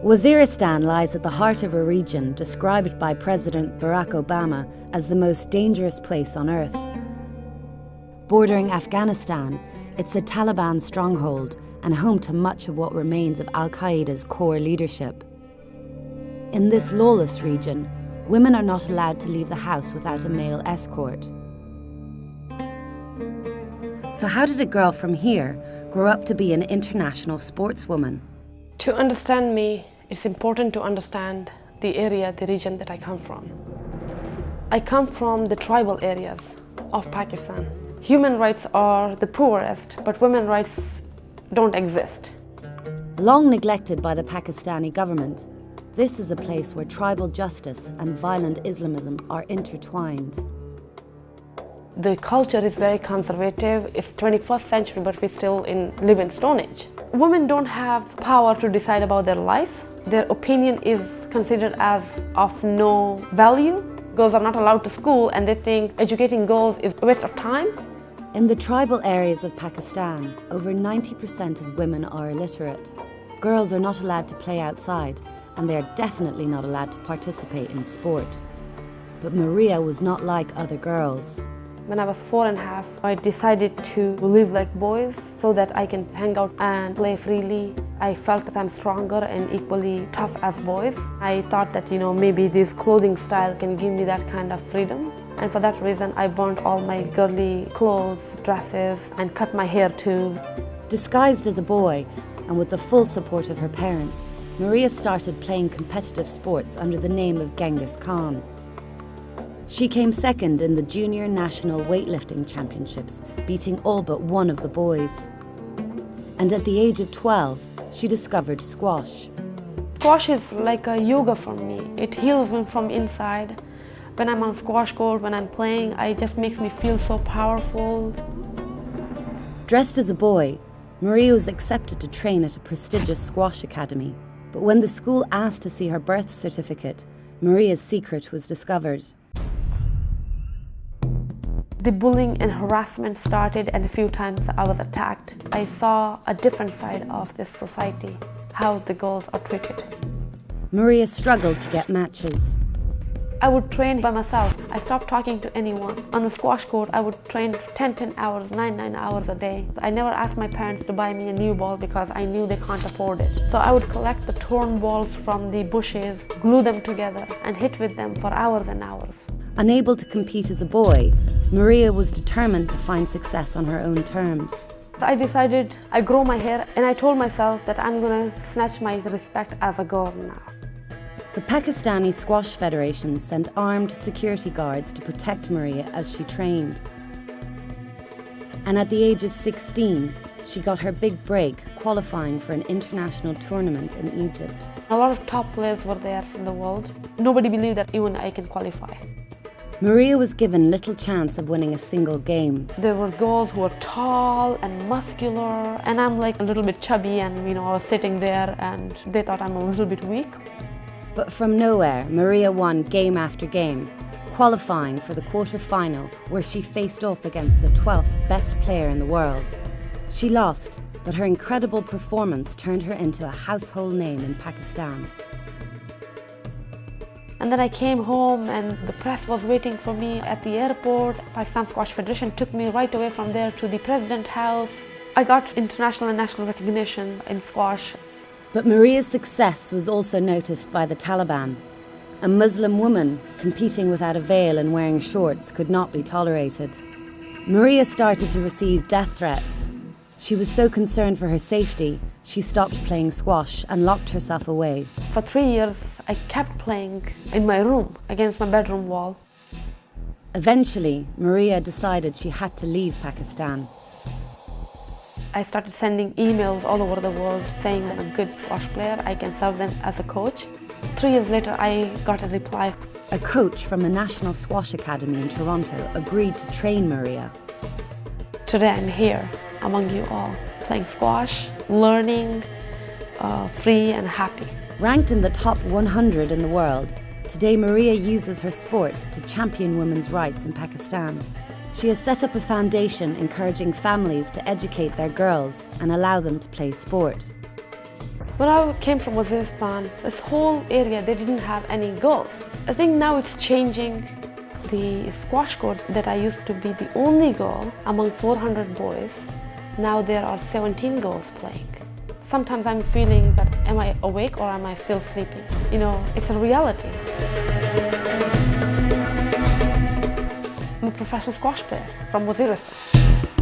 Waziristan lies at the heart of a region described by President Barack Obama as the most dangerous place on earth. Bordering Afghanistan, it's a Taliban stronghold and home to much of what remains of Al-Qaeda's core leadership. In this lawless region, women are not allowed to leave the house without a male escort. So how did a girl from here grow up to be an international sportswoman? To understand me, it's important to understand the area, the region that I come from. I come from the tribal areas of Pakistan. Human rights are the poorest, but women's rights don't exist. Long neglected by the Pakistani government, this is a place where tribal justice and violent Islamism are intertwined. The culture is very conservative. It's 21st century, but we still live in Stone Age. Women don't have power to decide about their life. Their opinion is considered as of no value. Girls are not allowed to school, and they think educating girls is a waste of time. In the tribal areas of Pakistan, over 90% of women are illiterate. Girls are not allowed to play outside, and they are definitely not allowed to participate in sport. But Maria was not like other girls. When I was 4.5, I decided to live like boys so that I can hang out and play freely. I felt that I'm stronger and equally tough as boys. I thought that, maybe this clothing style can give me that kind of freedom. And for that reason, I burnt all my girly clothes, dresses, and cut my hair too. Disguised as a boy, and with the full support of her parents, Maria started playing competitive sports under the name of Genghis Khan. She came second in the Junior National Weightlifting Championships, beating all but one of the boys. And at the age of 12, she discovered squash. Squash is like a yoga for me. It heals me from inside. When I'm on squash court, when I'm playing, it just makes me feel so powerful. Dressed as a boy, Maria was accepted to train at a prestigious squash academy. But when the school asked to see her birth certificate, Maria's secret was discovered. The bullying and harassment started, and a few times I was attacked. I saw a different side of this society, how the girls are treated. Maria struggled to get matches. I would train by myself. I stopped talking to anyone. On the squash court, I would train 10 hours, 9 hours a day. I never asked my parents to buy me a new ball because I knew they can't afford it. So I would collect the torn balls from the bushes, glue them together, and hit with them for hours and hours. Unable to compete as a boy, Maria was determined to find success on her own terms. I decided I grow my hair, and I told myself that I'm gonna snatch my respect as a girl now. The Pakistani Squash Federation sent armed security guards to protect Maria as she trained. And at the age of 16, she got her big break qualifying for an international tournament in Egypt. A lot of top players were there from the world. Nobody believed that even I can qualify. Maria was given little chance of winning a single game. There were girls who were tall and muscular, and I'm like a little bit chubby, and I was sitting there and they thought I'm a little bit weak. But from nowhere, Maria won game after game, qualifying for the quarter-final where she faced off against the 12th best player in the world. She lost, but her incredible performance turned her into a household name in Pakistan. And then I came home and the press was waiting for me at the airport. Pakistan Squash Federation took me right away from there to the President's house. I got international and national recognition in squash. But Maria's success was also noticed by the Taliban. A Muslim woman competing without a veil and wearing shorts could not be tolerated. Maria started to receive death threats. She was so concerned for her safety, she stopped playing squash and locked herself away. For 3 years, I kept playing in my room against my bedroom wall. Eventually, Maria decided she had to leave Pakistan. I started sending emails all over the world saying I'm a good squash player, I can serve them as a coach. 3 years later, I got a reply. A coach from a national squash academy in Toronto agreed to train Maria. Today I'm here among you all, playing squash, learning, free and happy. Ranked in the top 100 in the world, today Maria uses her sport to champion women's rights in Pakistan. She has set up a foundation encouraging families to educate their girls and allow them to play sport. When I came from Waziristan, this whole area, they didn't have any girls. I think now it's changing. The squash court that I used to be the only girl among 400 boys, now there are 17 girls playing. Sometimes I'm feeling that am I awake or am I still sleeping? You know, it's a reality. I'm a professional squash player from Waziristan.